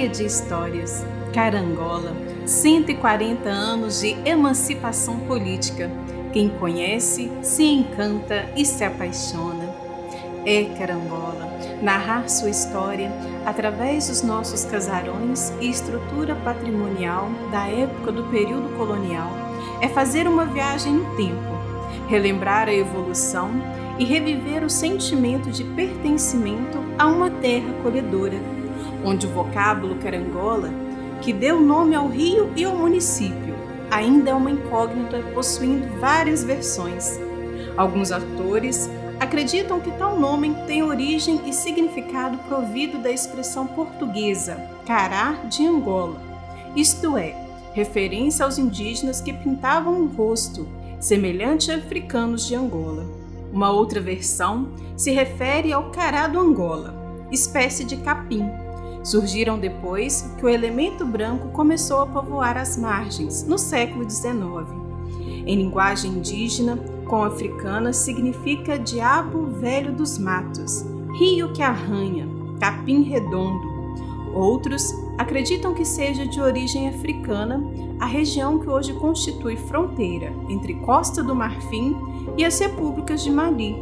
cheia de histórias. Carangola, 140 anos de emancipação política. Quem conhece se encanta e se apaixona. É Carangola, narrar sua história através dos nossos casarões e estrutura patrimonial da época do período colonial. É fazer uma viagem no tempo, relembrar a evolução e reviver o sentimento de pertencimento a uma terra acolhedora, onde o vocábulo carangola, que deu nome ao rio e ao município, ainda é uma incógnita possuindo várias versões. Alguns autores acreditam que tal nome tem origem e significado provido da expressão portuguesa cará de Angola, isto é, referência aos indígenas que pintavam o rosto, semelhante a africanos de Angola. Uma outra versão se refere ao cará do Angola, espécie de capim. Surgiram depois que o elemento branco começou a povoar as margens, no século XIX. Em linguagem indígena, com africana, significa diabo velho dos matos, rio que arranha, capim redondo. Outros acreditam que seja de origem africana a região que hoje constitui fronteira entre Costa do Marfim e as repúblicas de Mali.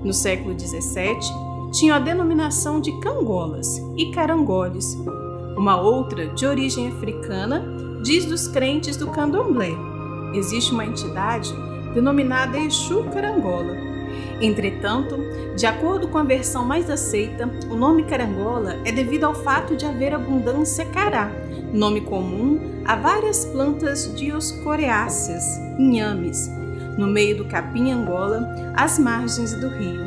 No século XVII, tinha a denominação de cangolas e carangoles. Uma outra, de origem africana, diz dos crentes do candomblé. Existe uma entidade denominada Exu Carangola. Entretanto, de acordo com a versão mais aceita, o nome Carangola é devido ao fato de haver abundância cará, nome comum a várias plantas dioscoreáceas, inhames, no meio do capim Angola, às margens do rio.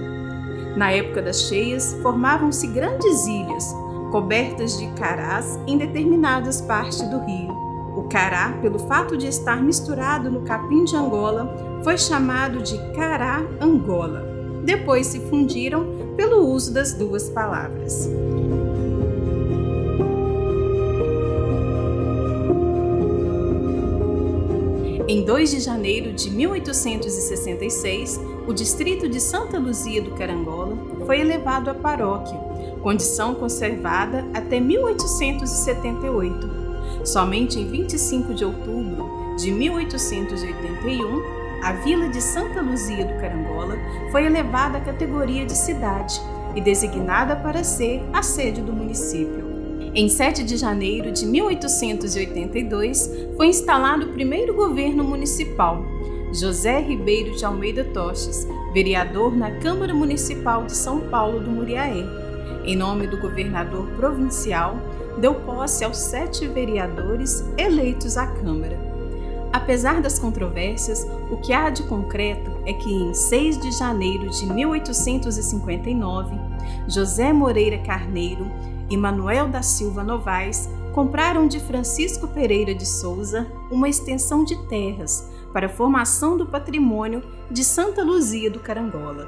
Na época das cheias, formavam-se grandes ilhas, cobertas de carás em determinadas partes do rio. O cará, pelo fato de estar misturado no capim de Angola, foi chamado de cará Angola. Depois se fundiram pelo uso das duas palavras. Em 2 de janeiro de 1866, o distrito de Santa Luzia do Carangola foi elevado à paróquia, condição conservada até 1878. Somente em 25 de outubro de 1881, a vila de Santa Luzia do Carangola foi elevada à categoria de cidade e designada para ser a sede do município. Em 7 de janeiro de 1882, foi instalado o primeiro governo municipal, José Ribeiro de Almeida Toches, vereador na Câmara Municipal de São Paulo do Muriaé. Em nome do governador provincial, deu posse aos 7 vereadores eleitos à Câmara. Apesar das controvérsias, o que há de concreto é que em 6 de janeiro de 1859, José Moreira Carneiro e Manuel da Silva Novaes compraram de Francisco Pereira de Souza uma extensão de terras para a formação do patrimônio de Santa Luzia do Carangola.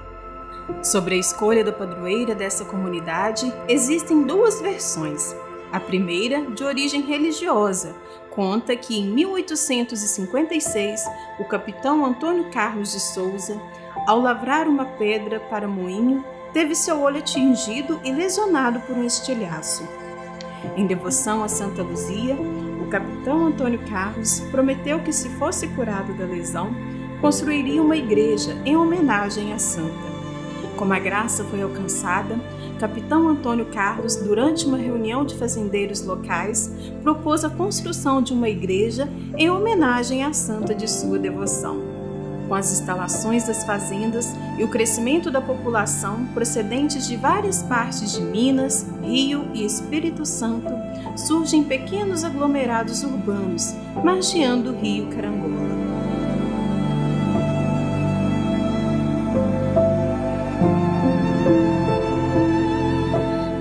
Sobre a escolha da padroeira dessa comunidade, existem 2 versões. A primeira, de origem religiosa, conta que em 1856, o capitão Antônio Carlos de Souza, ao lavrar uma pedra para moinho, teve seu olho atingido e lesionado por um estilhaço. Em devoção a Santa Luzia, o capitão Antônio Carlos prometeu que, se fosse curado da lesão, construiria uma igreja em homenagem à santa. Como a graça foi alcançada, capitão Antônio Carlos, durante uma reunião de fazendeiros locais, propôs a construção de uma igreja em homenagem à santa de sua devoção. Com as instalações das fazendas e o crescimento da população procedentes de várias partes de Minas, Rio e Espírito Santo, surgem pequenos aglomerados urbanos, margeando o rio Carangola.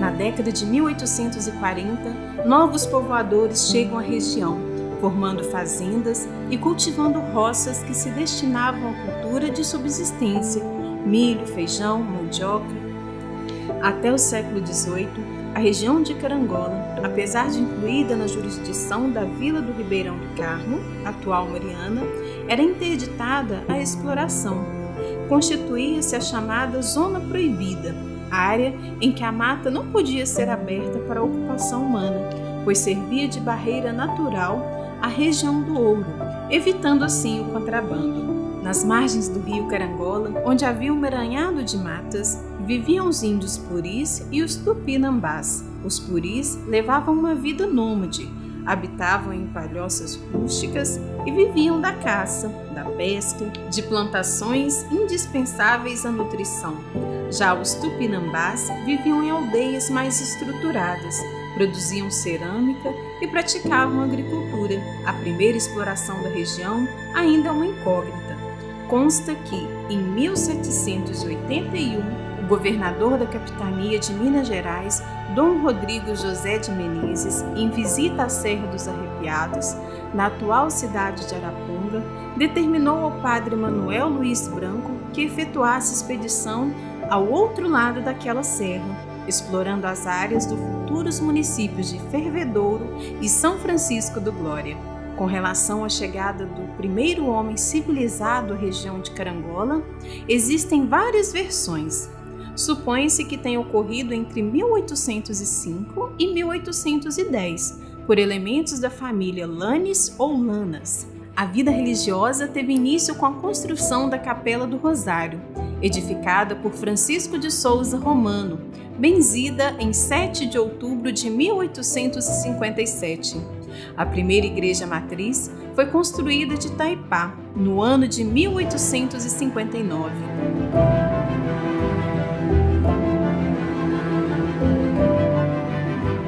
Na década de 1840, novos povoadores chegam à região, formando fazendas e cultivando roças que se destinavam à cultura de subsistência, milho, feijão, mandioca. Até o século XVIII, a região de Carangola, apesar de incluída na jurisdição da Vila do Ribeirão do Carmo, atual Mariana, era interditada à exploração. Constituía-se a chamada Zona Proibida, área em que a mata não podia ser aberta para a ocupação humana, pois servia de barreira natural à região do Ouro, evitando assim o contrabando. Nas margens do rio Carangola, onde havia um emaranhado de matas, viviam os índios puris e os tupinambás. Os puris levavam uma vida nômade, habitavam em palhoças rústicas e viviam da caça, da pesca, de plantações indispensáveis à nutrição. Já os tupinambás viviam em aldeias mais estruturadas, produziam cerâmica e praticavam agricultura. A primeira exploração da região ainda é uma incógnita. Consta que, em 1781, o governador da capitania de Minas Gerais, Dom Rodrigo José de Menezes, em visita à Serra dos Arrepiados, na atual cidade de Araponga, determinou ao padre Manuel Luiz Branco que efetuasse expedição ao outro lado daquela serra, explorando as áreas dos futuros municípios de Fervedouro e São Francisco do Glória. Com relação à chegada do primeiro homem civilizado à região de Carangola, existem várias versões. Supõe-se que tenha ocorrido entre 1805 e 1810, por elementos da família Lanes ou Lanas. A vida religiosa teve início com a construção da Capela do Rosário, edificada por Francisco de Souza Romano, benzida em 7 de outubro de 1857. A primeira igreja matriz foi construída de Taipá, no ano de 1859.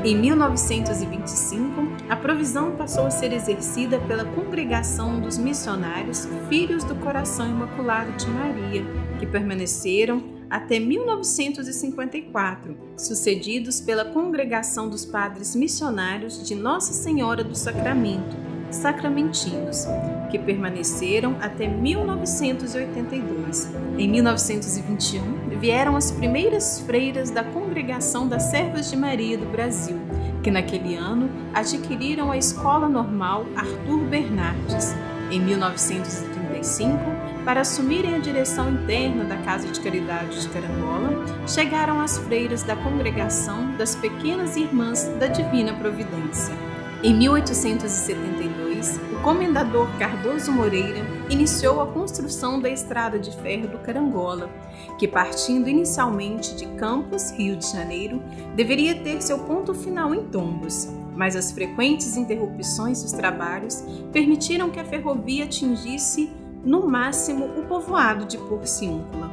Em 1925, a provisão passou a ser exercida pela Congregação dos Missionários Filhos do Coração Imaculado de Maria, que permaneceram até 1954, sucedidos pela Congregação dos Padres Missionários de Nossa Senhora do Sacramento, Sacramentinos, que permaneceram até 1982. Em 1921, vieram as primeiras freiras da Congregação das Servas de Maria do Brasil, que naquele ano adquiriram a Escola Normal Arthur Bernardes. Em 1935, para assumirem a direção interna da Casa de Caridade de Carangola, chegaram as freiras da Congregação das Pequenas Irmãs da Divina Providência. Em 1872, o comendador Cardoso Moreira iniciou a construção da Estrada de Ferro do Carangola, que, partindo inicialmente de Campos, Rio de Janeiro, deveria ter seu ponto final em Tombos, mas as frequentes interrupções dos trabalhos permitiram que a ferrovia atingisse, no máximo, o povoado de Porciúncula.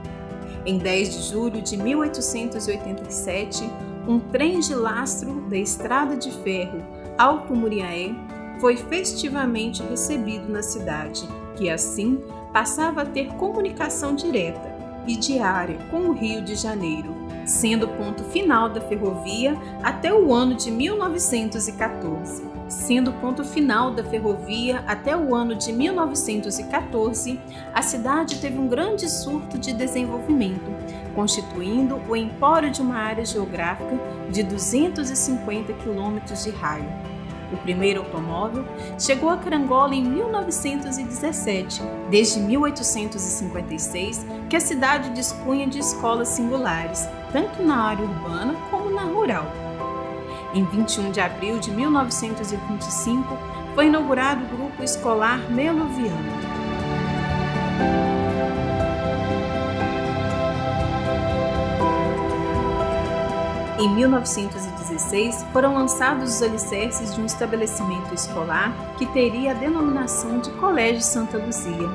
Em 10 de julho de 1887, um trem de lastro da Estrada de Ferro Alto Muriaé foi festivamente recebido na cidade, que assim passava a ter comunicação direta e diária com o Rio de Janeiro, sendo o ponto final da ferrovia até o ano de 1914. A cidade teve um grande surto de desenvolvimento, constituindo o empório de uma área geográfica de 250 quilômetros de raio. O primeiro automóvel chegou a Carangola em 1917. Desde 1856, que a cidade dispunha de escolas singulares, tanto na área urbana como na rural. Em 21 de abril de 1925, foi inaugurado o Grupo Escolar Meloviano. Em 1916, foram lançados os alicerces de um estabelecimento escolar que teria a denominação de Colégio Santa Luzia.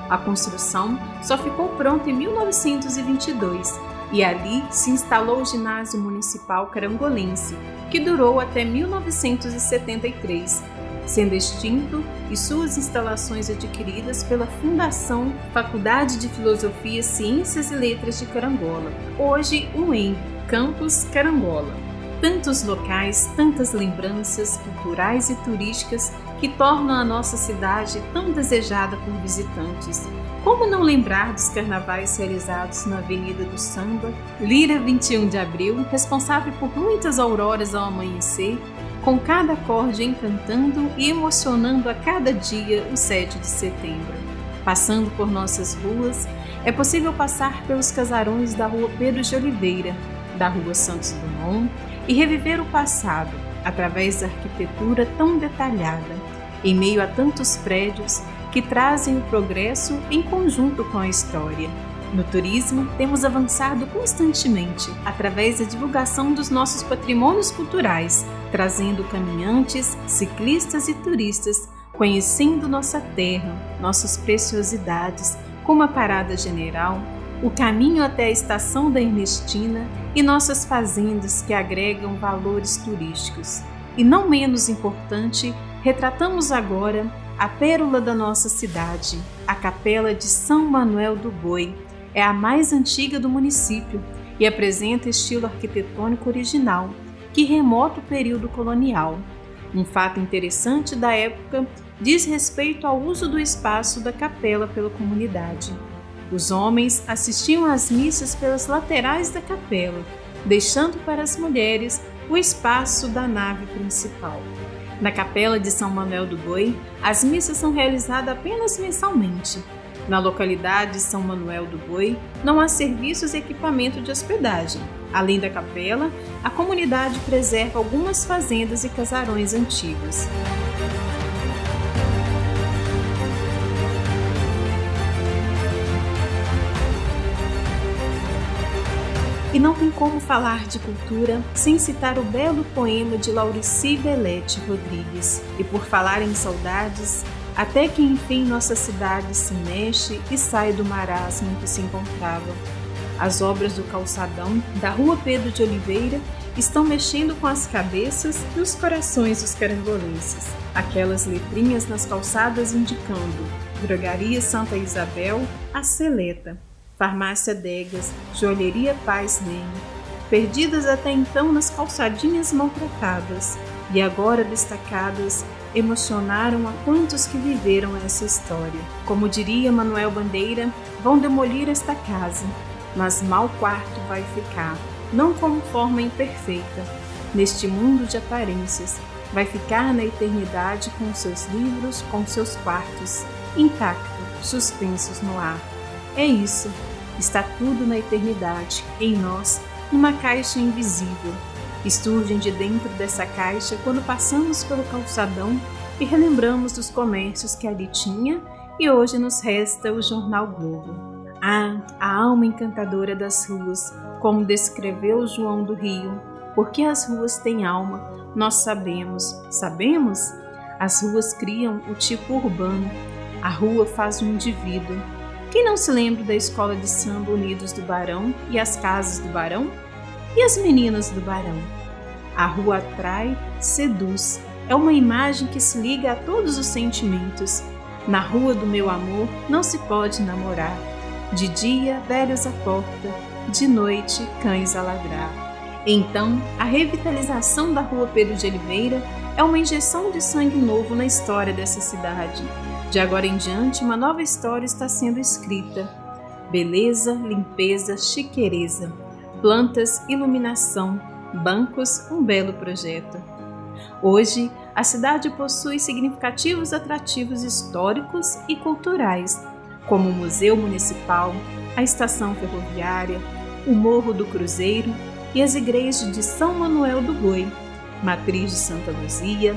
A construção só ficou pronta em 1922 e ali se instalou o Ginásio Municipal Carangolense, que durou até 1973, sendo extinto e suas instalações adquiridas pela Fundação Faculdade de Filosofia, Ciências e Letras de Carangola, hoje o Campus Carangola. Tantos locais, tantas lembranças culturais e turísticas que tornam a nossa cidade tão desejada por visitantes. Como não lembrar dos carnavais realizados na Avenida do Samba, Lira 21 de Abril, responsável por muitas auroras ao amanhecer, com cada acorde encantando e emocionando a cada dia o 7 de setembro. Passando por nossas ruas, é possível passar pelos casarões da Rua Pedro de Oliveira, da Rua Santos Dumont, e reviver o passado, através da arquitetura tão detalhada, em meio a tantos prédios que trazem o progresso em conjunto com a história. No turismo, temos avançado constantemente através da divulgação dos nossos patrimônios culturais, trazendo caminhantes, ciclistas e turistas, conhecendo nossa terra, nossas preciosidades, como a Parada General, o caminho até a Estação da Ernestina e nossas fazendas que agregam valores turísticos. E não menos importante, retratamos agora a pérola da nossa cidade, a Capela de São Manuel do Boi. É a mais antiga do município e apresenta estilo arquitetônico original, que remota o período colonial. Um fato interessante da época diz respeito ao uso do espaço da capela pela comunidade. Os homens assistiam às missas pelas laterais da capela, deixando para as mulheres o espaço da nave principal. Na Capela de São Manuel do Boi, as missas são realizadas apenas mensalmente. Na localidade de São Manuel do Boi, não há serviços e equipamento de hospedagem. Além da capela, a comunidade preserva algumas fazendas e casarões antigos. E não tem como falar de cultura sem citar o belo poema de Laurici Belete Rodrigues. E por falar em saudades, até que enfim nossa cidade se mexe e sai do marasmo em que se encontrava. As obras do calçadão da Rua Pedro de Oliveira estão mexendo com as cabeças e os corações dos carangolenses. Aquelas letrinhas nas calçadas indicando Drogaria Santa Isabel, a Seleta, Farmácia Degas, Joalheria Paz Leme, perdidas até então nas calçadinhas maltratadas e agora destacadas, emocionaram a quantos que viveram essa história. Como diria Manuel Bandeira, vão demolir esta casa, mas mal quarto vai ficar, não como forma imperfeita, neste mundo de aparências, vai ficar na eternidade com seus livros, com seus quartos, intacto, suspensos no ar. É isso, está tudo na eternidade, em nós, numa caixa invisível. Surgem de dentro dessa caixa quando passamos pelo calçadão e relembramos dos comércios que ali tinha e hoje nos resta o jornal Globo. Ah, a alma encantadora das ruas, como descreveu João do Rio, porque as ruas têm alma, nós sabemos. Sabemos? As ruas criam o tipo urbano, a rua faz um indivíduo. Quem não se lembra da escola de samba Unidos do Barão e as casas do Barão? E as meninas do Barão? A rua atrai, seduz, é uma imagem que se liga a todos os sentimentos. Na rua do meu amor não se pode namorar. De dia, velhos à porta, de noite, cães a ladrar. Então, a revitalização da Rua Pedro de Oliveira é uma injeção de sangue novo na história dessa cidade. De agora em diante, uma nova história está sendo escrita. Beleza, limpeza, chiquereza, plantas, iluminação, bancos, um belo projeto. Hoje, a cidade possui significativos atrativos históricos e culturais, como o Museu Municipal, a Estação Ferroviária, o Morro do Cruzeiro e as igrejas de São Manuel do Boi, Matriz de Santa Luzia,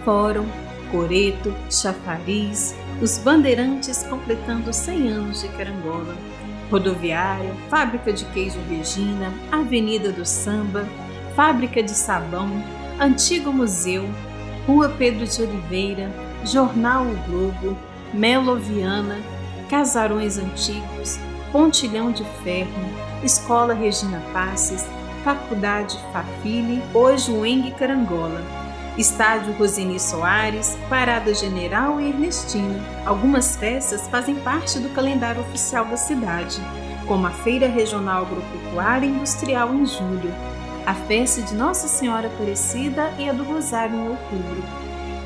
Fórum, Coreto, Chafariz, os bandeirantes completando 100 anos de Carangola, rodoviária, fábrica de queijo Regina, Avenida do Samba, fábrica de sabão, antigo museu, Rua Pedro de Oliveira, Jornal O Globo, Meloviana, casarões antigos, Pontilhão de Ferro, Escola Regina Passes, Faculdade Fafili, hoje o Eng Carangola, Estádio Rosini Soares, Parada General e Ernestina. Algumas festas fazem parte do calendário oficial da cidade, como a Feira Regional Agropecuária e Industrial em julho, a festa de Nossa Senhora Aparecida e a do Rosário em outubro.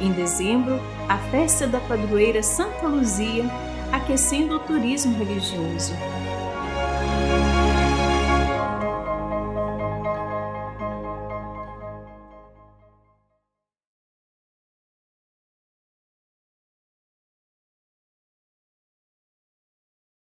Em dezembro, a festa da padroeira Santa Luzia, aquecendo o turismo religioso.